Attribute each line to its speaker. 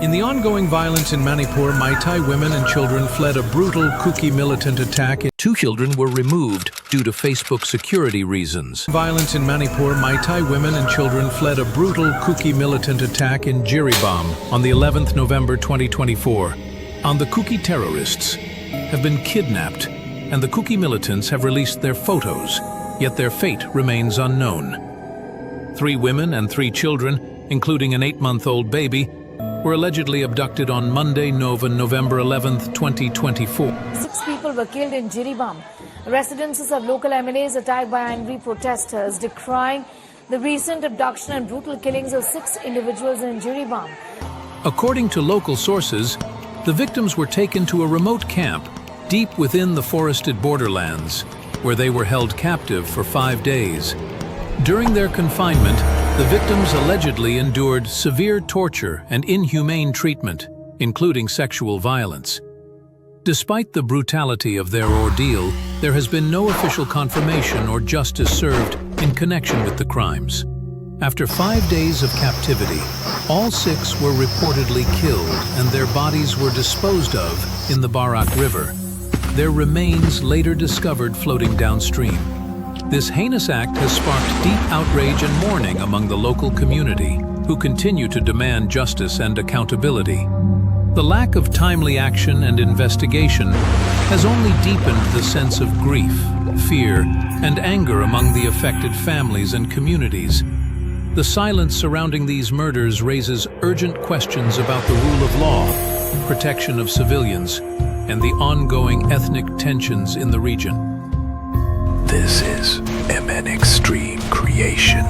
Speaker 1: In the ongoing violence in Manipur, Meitei women and children fled a brutal kuki militant attack.
Speaker 2: 2 children were removed due to Facebook security reasons.
Speaker 1: Violence in Manipur, Meitei women and children fled a brutal kuki militant attack in Jiribam on the 11th November 2024. The kuki terrorists have been kidnapped, and the kuki militants have released their photos, yet their fate remains unknown. 3 women and 3 children, including an 8-month-old baby, were allegedly abducted on Monday, November 11, 2024.
Speaker 3: 6 people were killed in Jiribam. Residences of local MNAs attacked by angry protesters, decrying the recent abduction and brutal killings of 6 individuals in Jiribam.
Speaker 2: According to local sources, the victims were taken to a remote camp deep within the forested borderlands, where they were held captive for 5 days. During their confinement, the victims allegedly endured severe torture and inhumane treatment, including sexual violence. Despite the brutality of their ordeal, there has been no official confirmation or justice served in connection with the crimes. After 5 days of captivity, all 6 were reportedly killed and their bodies were disposed of in the Barak River. Their remains later discovered floating downstream. This heinous act has sparked deep outrage and mourning among the local community, who continue to demand justice and accountability. The lack of timely action and investigation has only deepened the sense of grief, fear, and anger among the affected families and communities. The silence surrounding these murders raises urgent questions about the rule of law, protection of civilians, and the ongoing ethnic tensions in the region.
Speaker 4: This is MN-EXTREAM creation.